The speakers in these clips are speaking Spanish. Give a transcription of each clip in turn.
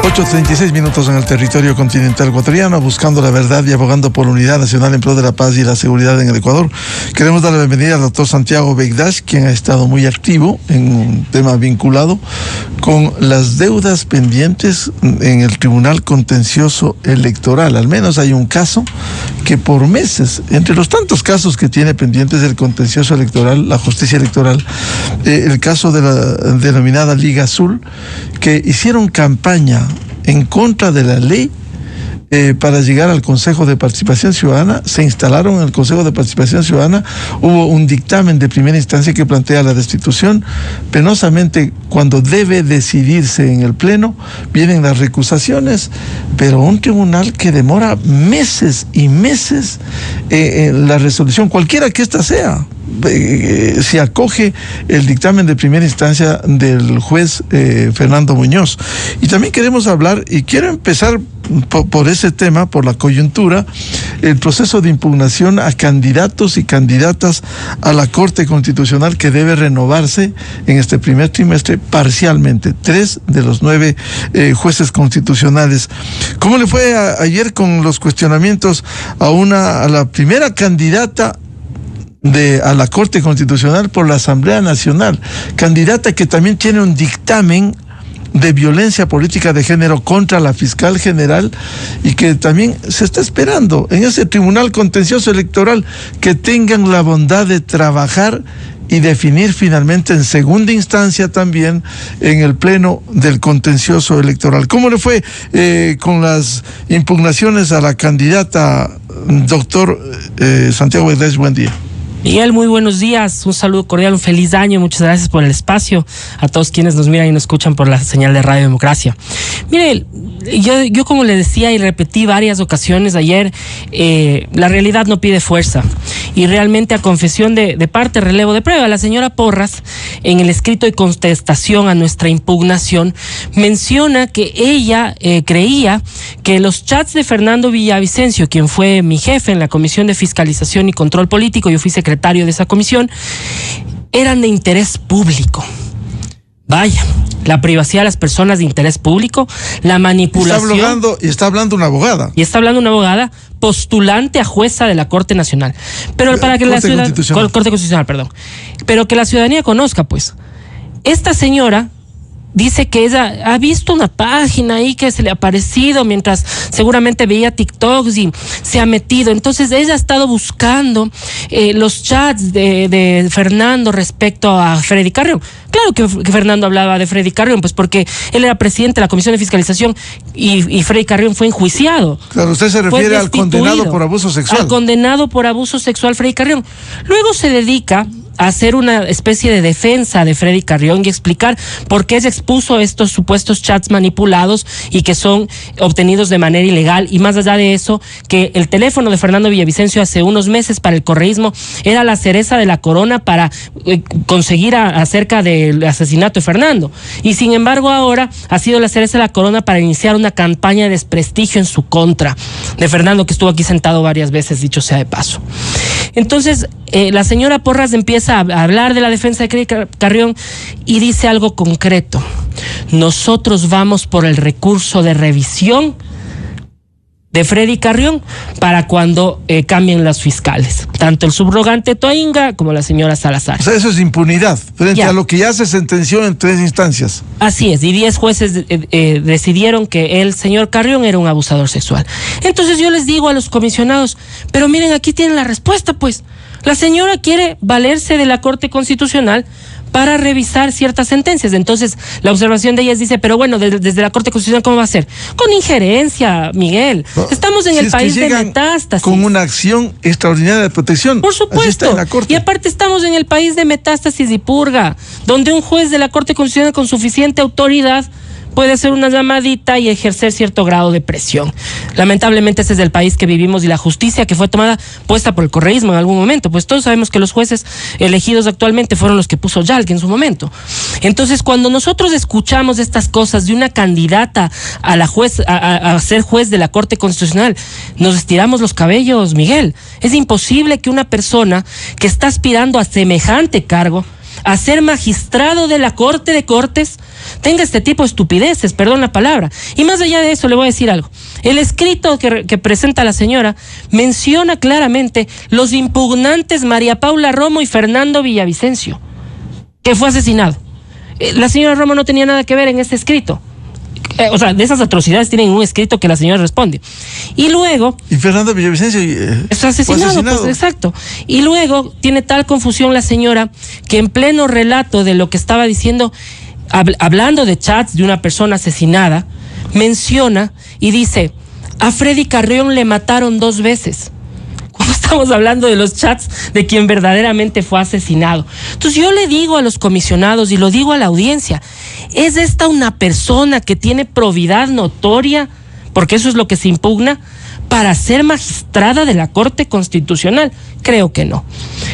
8:36 en el territorio continental ecuatoriano, buscando la verdad y abogando por la unidad nacional en pro de la paz y la seguridad en el Ecuador. Queremos dar la bienvenida al doctor Santiago Begdash, quien ha estado muy activo en un tema vinculado con las deudas pendientes en el Tribunal Contencioso Electoral. Al menos hay un caso que por meses, entre los tantos casos que tiene pendientes el contencioso electoral, la justicia electoral, el caso de la denominada Liga Azul, que hicieron campaña en contra de la ley para llegar al Consejo de Participación Ciudadana, se instalaron en el Consejo de Participación Ciudadana, hubo un dictamen de primera instancia que plantea la destitución. Penosamente, cuando debe decidirse en el Pleno, vienen las recusaciones, pero un tribunal que demora meses y meses en la resolución, cualquiera que ésta sea. Se acoge el dictamen de primera instancia del juez Fernando Muñoz. Y también queremos hablar, y quiero empezar por ese tema, por la coyuntura, el proceso de impugnación a candidatos y candidatas a la Corte Constitucional, que debe renovarse en este primer trimestre parcialmente. 3 de los 9 jueces constitucionales. ¿Cómo le fue ayer con los cuestionamientos a la primera candidata a la Corte Constitucional por la Asamblea Nacional, candidata que también tiene un dictamen de violencia política de género contra la fiscal general, y que también se está esperando en ese Tribunal Contencioso Electoral que tengan la bondad de trabajar y definir finalmente en segunda instancia también en el Pleno del Contencioso Electoral? ¿Cómo le fue con las impugnaciones a la candidata, doctor Santiago Begdash? Buen día. Miguel, muy buenos días, un saludo cordial, un feliz año, muchas gracias por el espacio, a todos quienes nos miran y nos escuchan por la señal de Radio Democracia. Mire, yo como le decía y repetí varias ocasiones ayer, la realidad no pide fuerza, y realmente, a confesión de parte, relevo de prueba, la señora Porras, en el escrito de contestación a nuestra impugnación, menciona que ella creía que los chats de Fernando Villavicencio, quien fue mi jefe en la Comisión de Fiscalización y Control Político, yo fui secretario de esa comisión, eran de interés público. Vaya, la privacidad de las personas de interés público, la manipulación. Está hablando una abogada. Y está hablando una abogada postulante a jueza de la Corte Nacional. Pero para que Corte Constitucional, perdón. Pero que la ciudadanía conozca, pues, esta señora dice que ella ha visto una página ahí que se le ha aparecido mientras seguramente veía TikToks y se ha metido. Entonces ella ha estado buscando los chats de Fernando respecto a Freddy Carrión. Claro que Fernando hablaba de Freddy Carrión, pues porque él era presidente de la Comisión de Fiscalización y Freddy Carrión fue enjuiciado. Claro, usted se refiere al condenado por abuso sexual. Al condenado por abuso sexual Freddy Carrión. Luego se dedica a hacer una especie de defensa de Freddy Carrión y explicar por qué se expuso estos supuestos chats manipulados y que son obtenidos de manera ilegal, y más allá de eso, que el teléfono de Fernando Villavicencio hace unos meses para el correísmo era la cereza de la corona para conseguir acerca del asesinato de Fernando, y sin embargo ahora ha sido la cereza de la corona para iniciar una campaña de desprestigio en su contra de Fernando, que estuvo aquí sentado varias veces, dicho sea de paso. Entonces la señora Porras empieza a hablar de la defensa de Freddy Carrión y dice algo concreto: nosotros vamos por el recurso de revisión de Freddy Carrión para cuando cambien los fiscales, tanto el subrogante Toinga como la señora Salazar. O sea, eso es impunidad frente a lo que ya se sentenció en 3 instancias. Así es, y 10 jueces decidieron que el señor Carrión era un abusador sexual. Entonces yo les digo a los comisionados, pero miren, aquí tienen la respuesta, pues. La señora quiere valerse de la Corte Constitucional para revisar ciertas sentencias. Entonces, la observación de ellas dice, pero bueno, desde la Corte Constitucional, ¿cómo va a ser? Con injerencia, Miguel. Estamos en el país de metástasis. Con una acción extraordinaria de protección. Por supuesto. En la Corte. Y aparte estamos en el país de metástasis y purga, donde un juez de la Corte Constitucional con suficiente autoridad puede hacer una llamadita y ejercer cierto grado de presión. Lamentablemente ese es el país que vivimos, y la justicia que fue puesta por el correísmo en algún momento, pues todos sabemos que los jueces elegidos actualmente fueron los que puso Yalke en su momento. Entonces, cuando nosotros escuchamos estas cosas de una candidata a ser juez de la Corte Constitucional, nos estiramos los cabellos, Miguel. Es imposible que una persona que está aspirando a semejante cargo, a ser magistrado de la Corte de Cortes, tenga este tipo de estupideces, perdón la palabra. Y más allá de eso, le voy a decir algo. El escrito que presenta la señora menciona claramente los impugnantes María Paula Romo y Fernando Villavicencio, que fue asesinado. La señora Romo no tenía nada que ver en este escrito. O sea, de esas atrocidades tienen un escrito que la señora responde. Y luego... Y Fernando Villavicencio es asesinado, pues, exacto. Y luego tiene tal confusión la señora que en pleno relato de lo que estaba diciendo, hablando de chats de una persona asesinada, menciona y dice, a Freddy Carrión le mataron 2 veces. Cuando estamos hablando de los chats de quien verdaderamente fue asesinado. Entonces yo le digo a los comisionados y lo digo a la audiencia, ¿es esta una persona que tiene probidad notoria? Porque eso es lo que se impugna, para ser magistrada de la Corte Constitucional. Creo que no.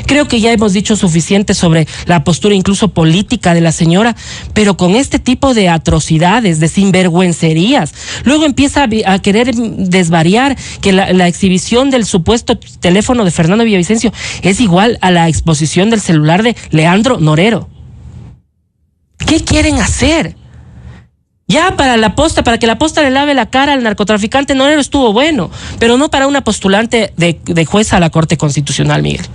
Creo que ya hemos dicho suficiente sobre la postura incluso política de la señora, pero con este tipo de atrocidades, de sinvergüencerías, luego empieza a querer desvariar que la exhibición del supuesto teléfono de Fernando Villavicencio es igual a la exposición del celular de Leandro Norero. ¿Qué quieren hacer? Ya para que la posta le lave la cara al narcotraficante Norero estuvo bueno, pero no para una postulante de jueza a la Corte Constitucional, Miguel.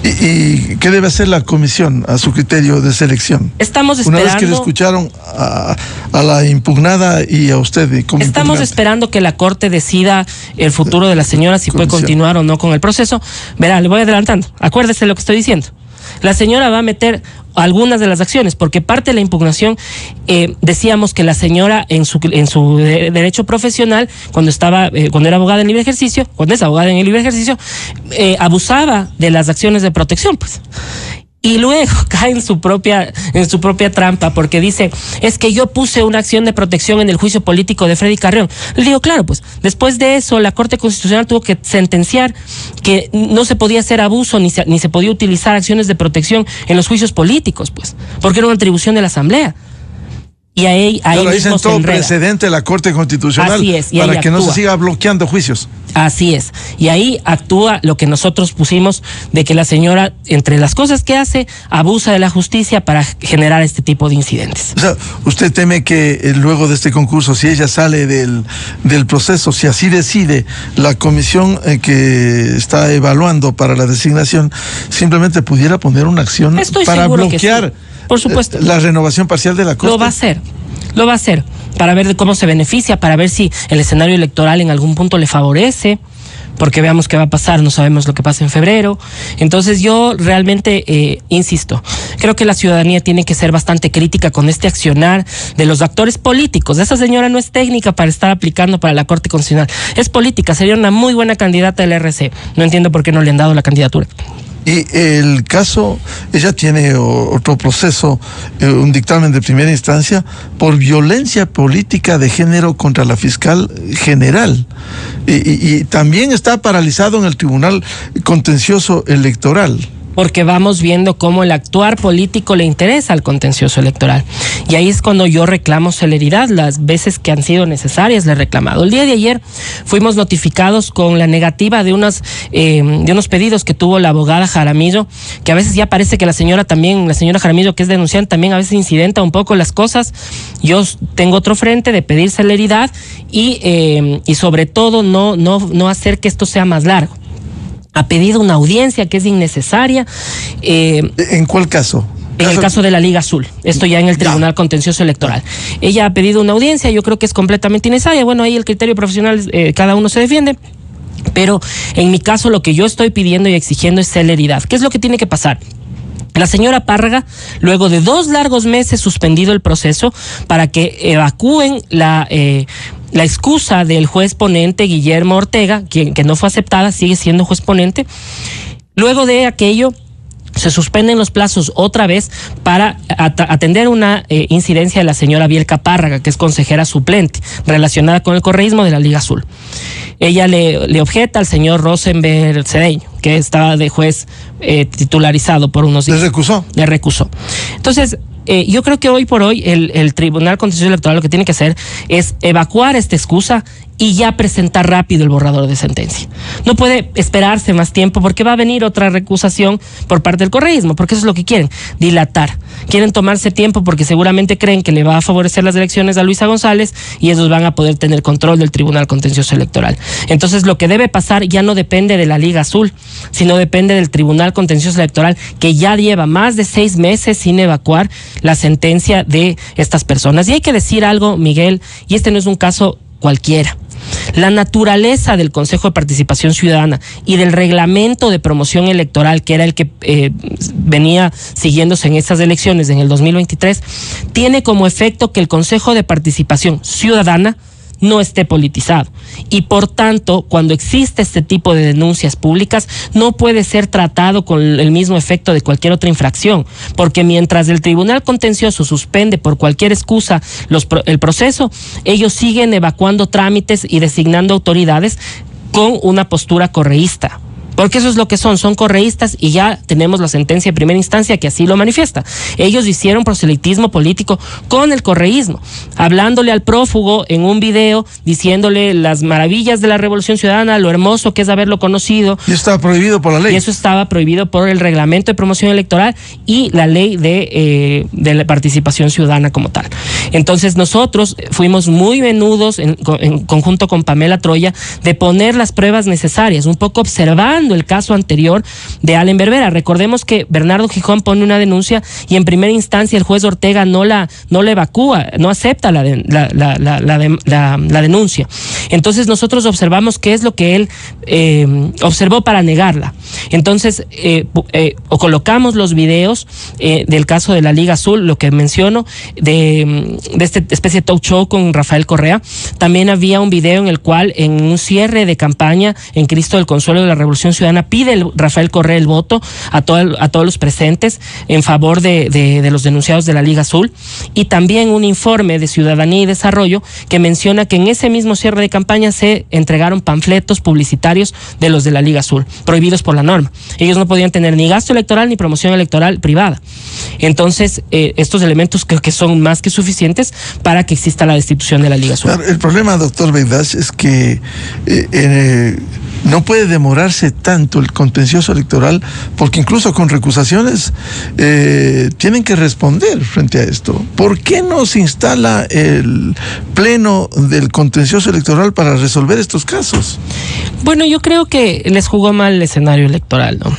¿Y qué debe hacer la comisión a su criterio de selección? Estamos esperando... Una vez que le escucharon a la impugnada y a usted como estamos impugnante, esperando que la Corte decida el futuro de la señora, si puede continuar o no con el proceso. Verá, le voy adelantando. Acuérdese lo que estoy diciendo. La señora va a meter algunas de las acciones, porque parte de la impugnación, decíamos que la señora en su derecho profesional, cuando era abogada en libre ejercicio, cuando es abogada en el libre ejercicio, abusaba de las acciones de protección, pues. Y luego cae en su propia trampa, porque dice, es que yo puse una acción de protección en el juicio político de Freddy Carrión. Le digo, claro, pues, después de eso, la Corte Constitucional tuvo que sentenciar que no se podía hacer abuso, ni se podía utilizar acciones de protección en los juicios políticos, pues, porque era una atribución de la Asamblea. Y ahí mismo sentó precedente la Corte Constitucional. Así es, y para que no se siga bloqueando juicios. Así es. Y ahí actúa lo que nosotros pusimos, de que la señora, entre las cosas que hace, abusa de la justicia para generar este tipo de incidentes. O sea, ¿usted teme que luego de este concurso, si ella sale del proceso, si así decide la comisión que está evaluando para la designación, simplemente pudiera poner una acción para bloquear, por supuesto, la renovación parcial de la Corte? Lo va a hacer, para ver de cómo se beneficia, para ver si el escenario electoral en algún punto le favorece, porque veamos qué va a pasar, no sabemos lo que pasa en febrero. Entonces yo realmente insisto, creo que la ciudadanía tiene que ser bastante crítica con este accionar de los actores políticos. Esa señora no es técnica para estar aplicando para la Corte Constitucional, es política, sería una muy buena candidata del RC. No entiendo por qué no le han dado la candidatura. Y el caso, ella tiene otro proceso, un dictamen de primera instancia por violencia política de género contra la fiscal general. Y también está paralizado en el Tribunal Contencioso Electoral. Porque vamos viendo cómo el actuar político le interesa al contencioso electoral. Y ahí es cuando yo reclamo celeridad, las veces que han sido necesarias le he reclamado. El día de ayer fuimos notificados con la negativa de unos pedidos que tuvo la abogada Jaramillo, que a veces ya parece que la señora Jaramillo, que es denunciante, también a veces incidenta un poco las cosas. Yo tengo otro frente de pedir celeridad y sobre todo no hacer que esto sea más largo. Ha pedido una audiencia que es innecesaria. ¿En cuál caso? En el caso de la Liga Azul, esto ya en el Tribunal Contencioso Electoral. Ella ha pedido una audiencia, yo creo que es completamente innecesaria. Bueno, ahí el criterio profesional, cada uno se defiende. Pero en mi caso lo que yo estoy pidiendo y exigiendo es celeridad. ¿Qué es lo que tiene que pasar? La señora Párraga, luego de 2 largos meses suspendido el proceso para que evacúen la excusa del juez ponente Guillermo Ortega, que no fue aceptada, sigue siendo juez ponente. Luego de aquello, se suspenden los plazos otra vez para atender una incidencia de la señora Bielka Párraga, que es consejera suplente, relacionada con el correísmo de la Liga Azul. Ella le objeta al señor Rosenberg Cedeño, que estaba de juez titularizado por unos días. ¿Le recusó? Le recusó. Entonces, yo creo que hoy por hoy el Tribunal Contencioso Electoral lo que tiene que hacer es evacuar esta excusa y ya presentar rápido el borrador de sentencia. No puede esperarse más tiempo porque va a venir otra recusación por parte del correísmo, porque eso es lo que quieren, dilatar. Quieren tomarse tiempo porque seguramente creen que le va a favorecer las elecciones a Luisa González y ellos van a poder tener control del Tribunal Contencioso Electoral. Entonces lo que debe pasar ya no depende de la Liga Azul, sino depende del Tribunal Contencioso Electoral, que ya lleva más de 6 meses sin evacuar la sentencia de estas personas. Y hay que decir algo, Miguel, y este no es un caso cualquiera. La naturaleza del Consejo de Participación Ciudadana y del reglamento de promoción electoral, que era el que venía siguiéndose en estas elecciones en el 2023, tiene como efecto que el Consejo de Participación Ciudadana no esté politizado. Y por tanto, cuando existe este tipo de denuncias públicas, no puede ser tratado con el mismo efecto de cualquier otra infracción, porque mientras el Tribunal Contencioso suspende por cualquier excusa el proceso, ellos siguen evacuando trámites y designando autoridades con una postura correísta. Porque eso es lo que son correístas, y ya tenemos la sentencia de primera instancia que así lo manifiesta. Ellos hicieron proselitismo político con el correísmo, hablándole al prófugo en un video, diciéndole las maravillas de la Revolución Ciudadana, lo hermoso que es haberlo conocido. Y estaba prohibido por la ley. Y eso estaba prohibido por el reglamento de promoción electoral y la ley de la participación ciudadana como tal. Entonces nosotros fuimos muy menudos en conjunto con Pamela Troya de poner las pruebas necesarias, un poco observando el caso anterior de Allen Berbera. Recordemos que Bernardo Gijón pone una denuncia y en primera instancia el juez Ortega no la evacúa, no acepta la denuncia. Entonces nosotros observamos qué es lo que él observó para negarla. Entonces colocamos los videos del caso de la Liga Azul, lo que menciono, de esta especie de talk show con Rafael Correa. También había un video en el cual, en un cierre de campaña en Cristo del Consuelo de la Revolución Ciudadana, pide Rafael Correa el voto a todos los presentes en favor de los denunciados de la Liga Azul, y también un informe de Ciudadanía y Desarrollo que menciona que en ese mismo cierre de campaña se entregaron panfletos publicitarios de los de la Liga Azul, prohibidos por la norma. Ellos no podían tener ni gasto electoral ni promoción electoral privada. Entonces, estos elementos creo que son más que suficientes para que exista la destitución de la Liga Azul. El problema, doctor Begdash, es que no puede demorarse tanto el contencioso electoral, porque incluso con recusaciones tienen que responder frente a esto. ¿Por qué no se instala el pleno del contencioso electoral para resolver estos casos? Bueno, yo creo que les jugó mal el escenario electoral, ¿no?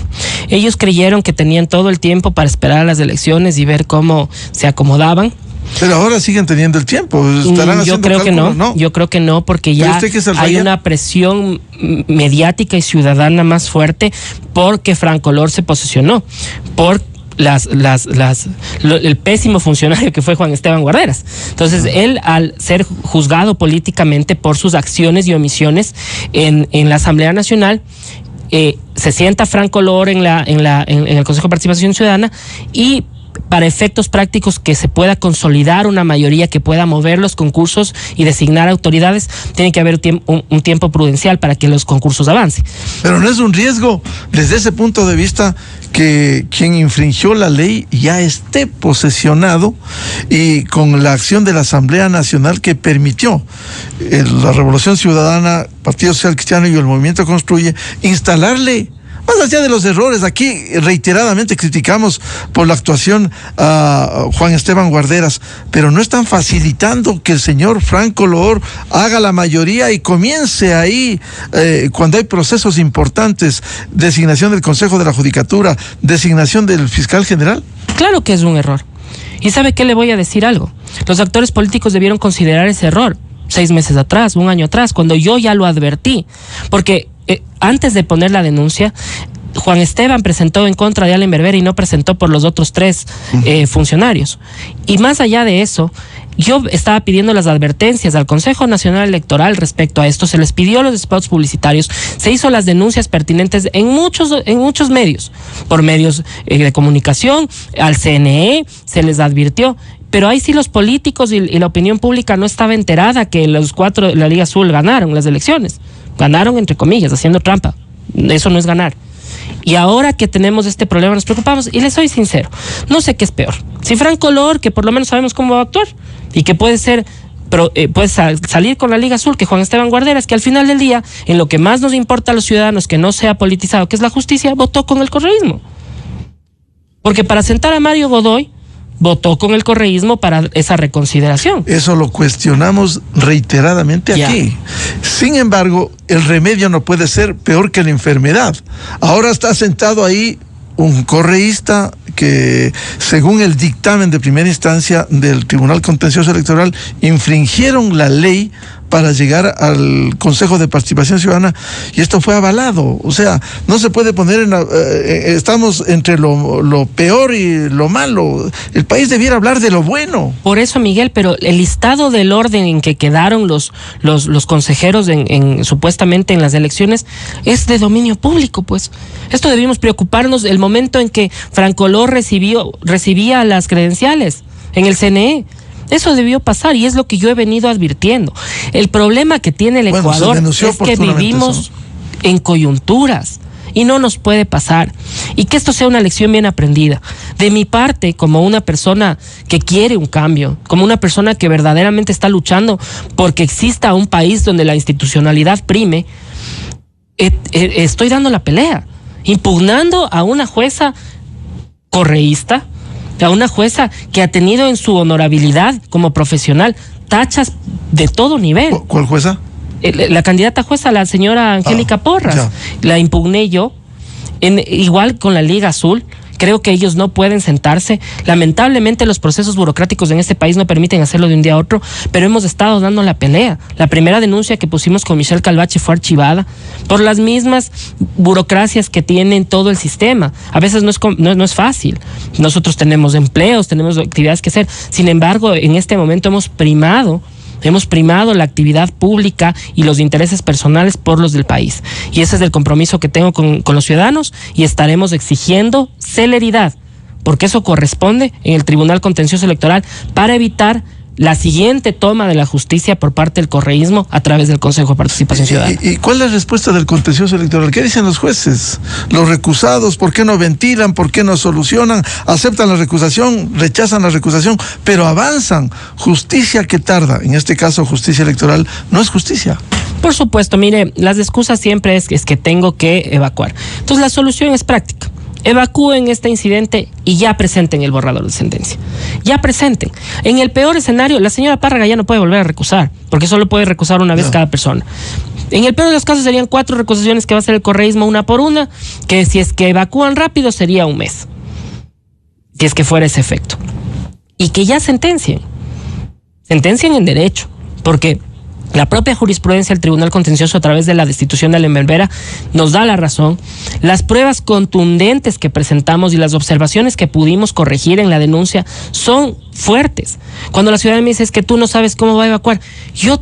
Ellos creyeron que tenían todo el tiempo para esperar a las elecciones y ver cómo se acomodaban. Pero ahora siguen teniendo el tiempo. ¿Estarán yo creo cálculos? que no. Yo creo que no, porque ya hay una presión mediática y ciudadana más fuerte porque Franco Lor se posesionó por el pésimo funcionario que fue Juan Esteban Guarderas. Entonces, él, al ser juzgado políticamente por sus acciones y omisiones en la Asamblea Nacional, se sienta Franco Lor en el Consejo de Participación Ciudadana, y para efectos prácticos que se pueda consolidar una mayoría que pueda mover los concursos y designar autoridades, tiene que haber un tiempo prudencial para que los concursos avancen. Pero no es un riesgo desde ese punto de vista que quien infringió la ley ya esté posesionado, y con la acción de la Asamblea Nacional que permitió la Revolución Ciudadana, Partido Social Cristiano y el Movimiento Construye instalarle. Más allá de los errores, aquí reiteradamente criticamos por la actuación a Juan Esteban Guarderas, pero no están facilitando que el señor Franco Lor haga la mayoría y comience ahí, cuando hay procesos importantes, designación del Consejo de la Judicatura, designación del fiscal general. Claro que es un error. ¿Y sabe qué? Le voy a decir algo. Los actores políticos debieron considerar ese error 6 meses atrás, 1 año atrás, cuando yo ya lo advertí, porque antes de poner la denuncia, Juan Esteban presentó en contra de Allen Berbera y no presentó por los otros 3 funcionarios. Y más allá de eso, yo estaba pidiendo las advertencias al Consejo Nacional Electoral respecto a esto. Se les pidió los spots publicitarios, se hizo las denuncias pertinentes en muchos medios, por medios de comunicación, al CNE, se les advirtió. Pero ahí sí los políticos y la opinión pública no estaba enterada que los 4 de la Liga Azul ganaron las elecciones. Ganaron entre comillas, haciendo trampa. Eso no es ganar. Y ahora que tenemos este problema nos preocupamos, y les soy sincero, no sé qué es peor. Si Franco Lor, que por lo menos sabemos cómo va a actuar, y que puede ser, salir con la Liga Azul, que Juan Esteban Guarderas, que al final del día, en lo que más nos importa a los ciudadanos, que no sea politizado, que es la justicia, votó con el correísmo. Porque para sentar a Mario Godoy, votó con el correísmo para esa reconsideración. Eso lo cuestionamos reiteradamente aquí. Sin embargo, el remedio no puede ser peor que la enfermedad. Ahora está sentado ahí un correísta que, según el dictamen de primera instancia del Tribunal Contencioso Electoral, infringieron la ley para llegar al Consejo de Participación Ciudadana, y esto fue avalado. O sea, no se puede poner estamos entre lo peor y lo malo. El país debiera hablar de lo bueno. Por eso, Miguel, pero el listado del orden en que quedaron los consejeros supuestamente en las elecciones es de dominio público, pues. Esto debimos preocuparnos el momento en que Franco Lor recibía las credenciales en el CNE. Eso debió pasar y es lo que yo he venido advirtiendo. El problema que tiene el Ecuador es que vivimos en coyunturas y no nos puede pasar. Y que esto sea una lección bien aprendida. De mi parte, como una persona que quiere un cambio, como una persona que verdaderamente está luchando porque exista un país donde la institucionalidad prime, estoy dando la pelea, impugnando a una jueza correísta, a una jueza que ha tenido en su honorabilidad como profesional tachas de todo nivel. ¿Cuál jueza? La candidata jueza, la señora Angélica Porras. Ya. La impugné yo, igual con la Liga Azul. Creo que ellos no pueden sentarse. Lamentablemente los procesos burocráticos en este país no permiten hacerlo de un día a otro, pero hemos estado dando la pelea. La primera denuncia que pusimos con Michelle Calvache fue archivada por las mismas burocracias que tienen todo el sistema. A veces no es fácil. Nosotros tenemos empleos, tenemos actividades que hacer. Sin embargo, en este momento hemos primado la actividad pública y los intereses personales por los del país. Y ese es el compromiso que tengo con los ciudadanos, y estaremos exigiendo celeridad, porque eso corresponde en el Tribunal Contencioso Electoral para evitar la siguiente toma de la justicia por parte del correísmo a través del Consejo de Participación Ciudadana. ¿Y cuál es la respuesta del Contencioso Electoral? ¿Qué dicen los jueces? Los recusados, ¿por qué no ventilan? ¿Por qué no solucionan? Aceptan la recusación, rechazan la recusación, pero avanzan. Justicia que tarda, en este caso justicia electoral, no es justicia. Por supuesto, mire, las excusas siempre es que tengo que evacuar. Entonces la solución es práctica. Evacúen este incidente y ya presenten el borrador de sentencia. Ya presenten. En el peor escenario, la señora Párraga ya no puede volver a recusar, porque solo puede recusar una vez cada persona. En el peor de los casos serían 4 recusaciones que va a hacer el correísmo una por una, que si es que evacúan rápido sería un mes, si es que fuera ese efecto. Y que ya sentencien en derecho, porque la propia jurisprudencia del Tribunal Contencioso, a través de la destitución de Allen Berbera, nos da la razón. Las pruebas contundentes que presentamos y las observaciones que pudimos corregir en la denuncia son fuertes. Cuando la ciudadana me dice, es que tú no sabes cómo va a evacuar, yo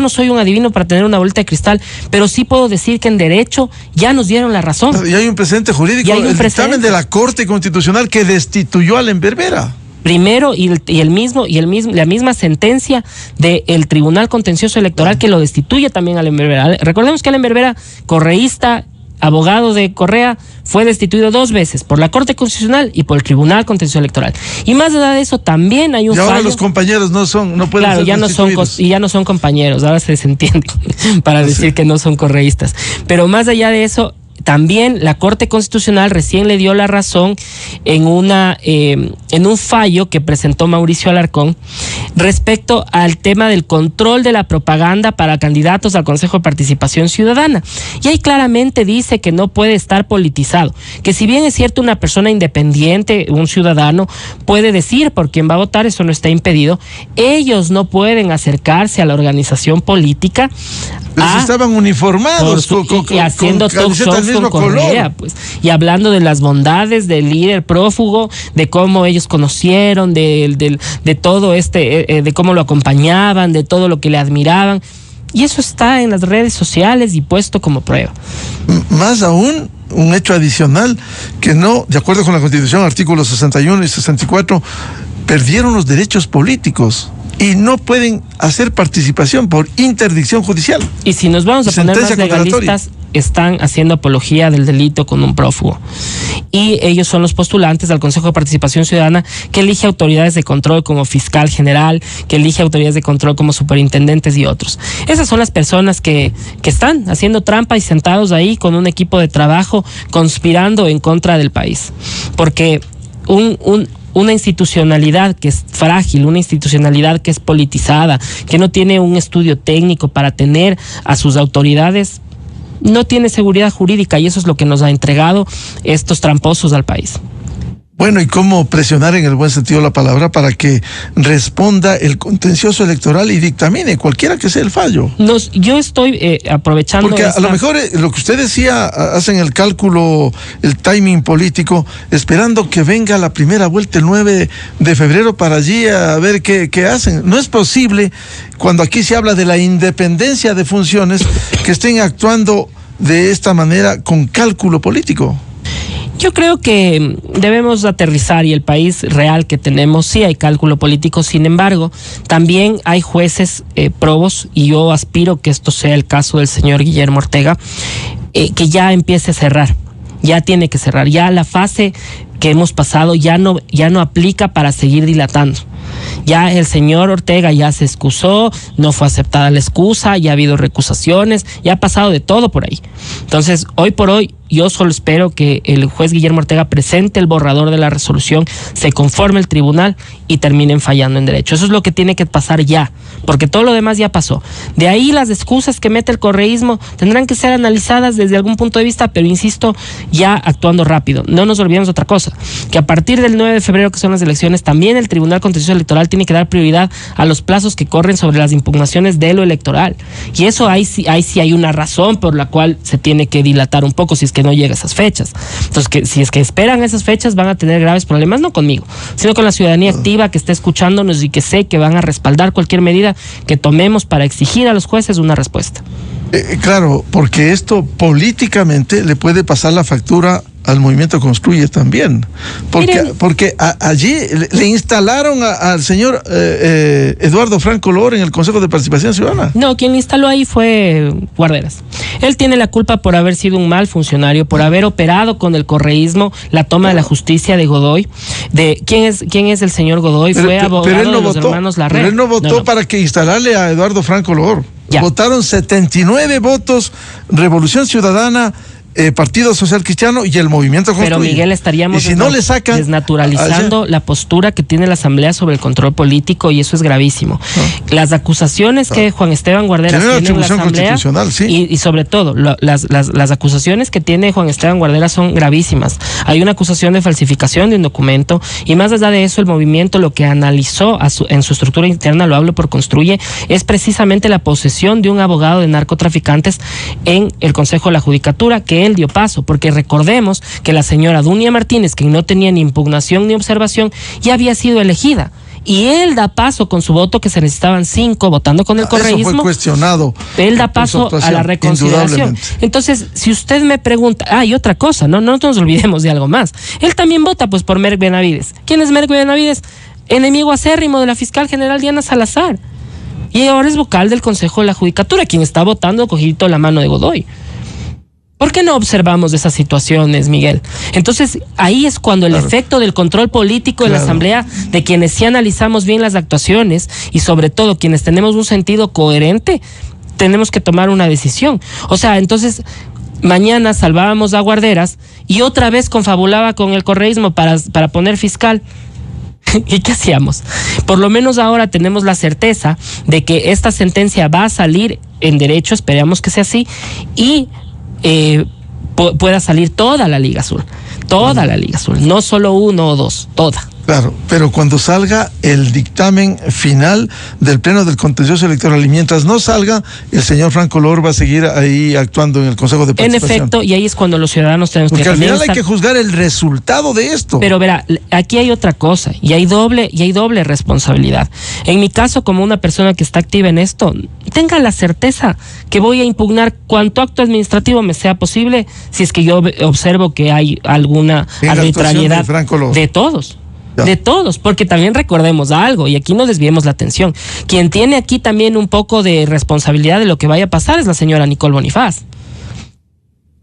no soy un adivino para tener una bolita de cristal, pero sí puedo decir que en derecho ya nos dieron la razón. Y hay un precedente jurídico, el dictamen de la Corte Constitucional que destituyó a Allen Berbera. Primero, la misma sentencia del Tribunal Contencioso Electoral que lo destituye también a Allen Berbera. Recordemos que Allen Berbera, correísta, abogado de Correa, fue destituido 2 veces, por la Corte Constitucional y por el Tribunal Contencioso Electoral. Y más allá de eso, también hay un fallo. Y ahora los compañeros no pueden ser destituidos. Ya no son compañeros, ahora se desentiende para decir que no son correístas. Pero más allá de eso, también la Corte Constitucional recién le dio la razón en un fallo que presentó Mauricio Alarcón respecto al tema del control de la propaganda para candidatos al Consejo de Participación Ciudadana. Y ahí claramente dice que no puede estar politizado, que si bien es cierto una persona independiente, un ciudadano, puede decir por quién va a votar, eso no está impedido, ellos no pueden acercarse a la organización política. Pero si estaban uniformados y haciendo talk shows con Correa, pues, y hablando de las bondades del líder prófugo, de cómo ellos conocieron, de todo de cómo lo acompañaban, de todo lo que le admiraban, y eso está en las redes sociales y puesto como prueba. Más aún, un hecho adicional, que no, de acuerdo con la Constitución, artículos 61 y 64, perdieron los derechos políticos. y no pueden hacer participación por interdicción judicial. Y si nos vamos a poner más legalistas, están haciendo apología del delito con un prófugo. Y ellos son los postulantes al Consejo de Participación Ciudadana, que elige autoridades de control como fiscal general, que elige autoridades de control como superintendentes y otros. Esas son las personas que están haciendo trampa y sentados ahí con un equipo de trabajo conspirando en contra del país. Porque una institucionalidad que es frágil, una institucionalidad que es politizada, que no tiene un estudio técnico para tener a sus autoridades, no tiene seguridad jurídica, y eso es lo que nos ha entregado estos tramposos al país. Bueno, ¿y cómo presionar en el buen sentido de la palabra para que responda el contencioso electoral y dictamine cualquiera que sea el fallo? Yo estoy aprovechando... Porque a lo mejor lo que usted decía, hacen el cálculo, el timing político, esperando que venga la primera vuelta el 9 de febrero para allí a ver qué hacen. No es posible, cuando aquí se habla de la independencia de funciones, que estén actuando de esta manera con cálculo político. Yo creo que debemos aterrizar, y el país real que tenemos, sí hay cálculo político. Sin embargo, también hay jueces probos, y yo aspiro que esto sea el caso del señor Guillermo Ortega, que ya empiece a cerrar. Ya tiene que cerrar. Ya la fase que hemos pasado ya no aplica para seguir dilatando. Ya el señor Ortega ya se excusó, no fue aceptada la excusa, ya ha habido recusaciones, ya ha pasado de todo por ahí. Entonces, hoy por hoy, yo solo espero que el juez Guillermo Ortega presente el borrador de la resolución, se conforme el tribunal y terminen fallando en derecho. Eso es lo que tiene que pasar ya, porque todo lo demás ya pasó. De ahí las excusas que mete el correísmo tendrán que ser analizadas desde algún punto de vista, pero insisto, ya actuando rápido. No nos olvidemos de otra cosa, que a partir del 9 de febrero, que son las elecciones, también el Tribunal Contencioso Electoral tiene que dar prioridad a los plazos que corren sobre las impugnaciones de lo electoral. Y eso ahí sí hay una razón por la cual se tiene que dilatar un poco, si es que no llega a esas fechas. Entonces, si es que esperan esas fechas, van a tener graves problemas, no conmigo, sino con la ciudadanía activa que está escuchándonos y que sé que van a respaldar cualquier medida que tomemos para exigir a los jueces una respuesta. Claro, porque esto políticamente le puede pasar la factura al movimiento Construye también, porque allí le instalaron al señor Eduardo Franco Lor en el Consejo de Participación Ciudadana. No, quien le instaló ahí fue Guarderas. Él tiene la culpa por haber sido un mal funcionario, por haber operado con el correísmo la toma de la justicia de Godoy. ¿Quién es el señor Godoy? Fue abogado de los hermanos Larrea. Pero él no votó para que instalarle a Eduardo Franco Lor. Ya. Votaron 79 votos, Revolución Ciudadana, Partido Social Cristiano y el Movimiento Construye. Pero Miguel, estaríamos desnaturalizando la postura que tiene la Asamblea sobre el control político, y eso es gravísimo. Las acusaciones que Juan Esteban Guarderas tiene en la Asamblea, sí. y sobre todo las acusaciones que tiene Juan Esteban Guarderas son gravísimas. Hay una acusación de falsificación de un documento, y más allá de eso, el movimiento lo que analizó en su estructura interna, lo hablo por Construye, es precisamente la posesión de un abogado de narcotraficantes en el Consejo de la Judicatura, que él dio paso, porque recordemos que la señora Dunia Martínez, que no tenía ni impugnación ni observación, ya había sido elegida. Y él da paso con su voto, que se necesitaban 5, votando con el correísmo. Eso fue cuestionado. Él da paso a la reconsideración. Entonces, si usted me pregunta, y otra cosa, no nos olvidemos de algo más. Él también vota pues por Merck Benavides. ¿Quién es Merck Benavides? Enemigo acérrimo de la fiscal general Diana Salazar. Y ahora es vocal del Consejo de la Judicatura, quien está votando cogidito la mano de Godoy. ¿Por qué no observamos esas situaciones, Miguel? Entonces, ahí es cuando el efecto del control político en la Asamblea, de quienes sí analizamos bien las actuaciones, y sobre todo quienes tenemos un sentido coherente, tenemos que tomar una decisión. O sea, entonces, mañana salvábamos a Guarderas y otra vez confabulaba con el correísmo para poner fiscal. ¿Y qué hacíamos? Por lo menos ahora tenemos la certeza de que esta sentencia va a salir en derecho, esperamos que sea así, y pueda salir toda la Liga Azul, no solo 1 o 2, toda. Claro, pero cuando salga el dictamen final del Pleno del Contencioso Electoral, y mientras no salga, el señor Franco Lor va a seguir ahí actuando en el Consejo de Participación. En efecto, y ahí es cuando los ciudadanos tenemos que... Porque al final hay que juzgar el resultado de esto. Pero verá, aquí hay otra cosa, y hay doble responsabilidad. En mi caso, como una persona que está activa en esto, tenga la certeza que voy a impugnar cuanto acto administrativo me sea posible, si es que yo observo que hay alguna arbitrariedad de todos. De todos, porque también recordemos algo, y aquí no desviemos la atención. Quien tiene aquí también un poco de responsabilidad de lo que vaya a pasar es la señora Nicole Bonifaz.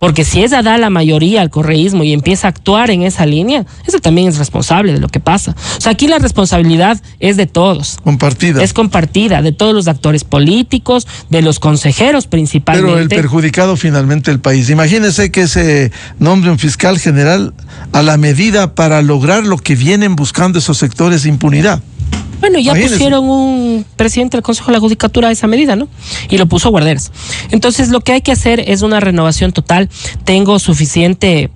Porque si ella da la mayoría al correísmo y empieza a actuar en esa línea, ella también es responsable de lo que pasa. O sea, aquí la responsabilidad es de todos. Compartida. Es compartida, de todos los actores políticos, de los consejeros principalmente. Pero el perjudicado finalmente el país. Imagínese que se nombre un fiscal general a la medida para lograr lo que vienen buscando esos sectores de impunidad. Bueno, ya pusieron un presidente del Consejo de la Judicatura a esa medida, ¿no? Y lo puso Guarderas. Entonces, lo que hay que hacer es una renovación total. Tengo suficiente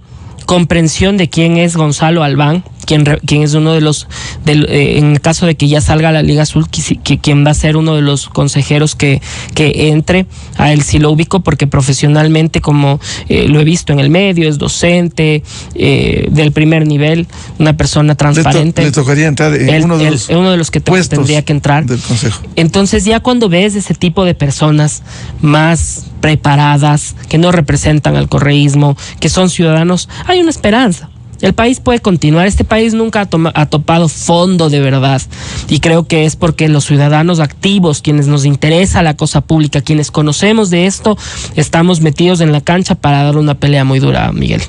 comprensión de quién es Gonzalo Albán, quien es uno de los, en el caso de que ya salga la Liga Azul, quien va a ser uno de los consejeros que entre. A él sí lo ubico porque profesionalmente, como lo he visto en el medio, es docente del primer nivel, una persona transparente. Le tocaría entrar en uno de los que tendría que entrar del consejo. Entonces, ya cuando ves ese tipo de personas más preparadas, que no representan al correísmo, que son ciudadanos, hay una esperanza. El país puede continuar. Este país nunca ha topado fondo de verdad. Y creo que es porque los ciudadanos activos, quienes nos interesa la cosa pública, quienes conocemos de esto, estamos metidos en la cancha para dar una pelea muy dura, Miguel.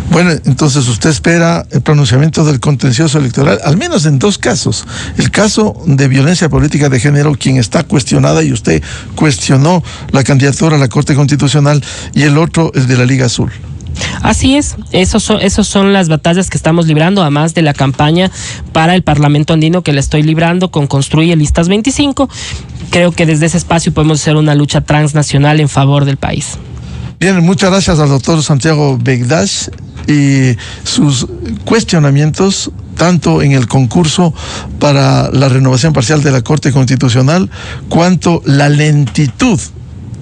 Bueno, entonces usted espera el pronunciamiento del contencioso electoral, al menos en dos casos. El caso de violencia política de género, quien está cuestionada y usted cuestionó la candidatura a la Corte Constitucional, y el otro, el de la Liga Azul. Así es, esos son las batallas que estamos librando, además de la campaña para el Parlamento Andino que la estoy librando con Construye Listas 25. Creo que desde ese espacio podemos hacer una lucha transnacional en favor del país. Bien, muchas gracias al doctor Santiago Begdash y sus cuestionamientos tanto en el concurso para la renovación parcial de la Corte Constitucional, cuanto la lentitud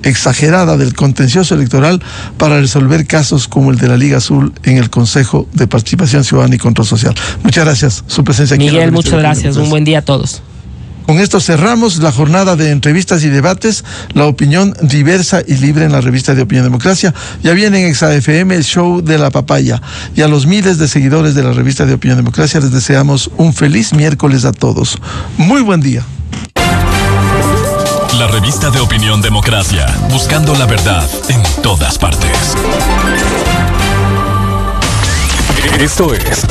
exagerada del contencioso electoral para resolver casos como el de la Liga Azul en el Consejo de Participación Ciudadana y Control Social. Muchas gracias, su presencia aquí. Miguel, muchas gracias, un buen día a todos. Con esto cerramos la jornada de entrevistas y debates, la opinión diversa y libre en la revista de Opinión Democracia. Ya viene en ExaFM el show de la papaya. Y a los miles de seguidores de la revista de Opinión Democracia les deseamos un feliz miércoles a todos. Muy buen día. La revista de Opinión Democracia, buscando la verdad en todas partes. Esto es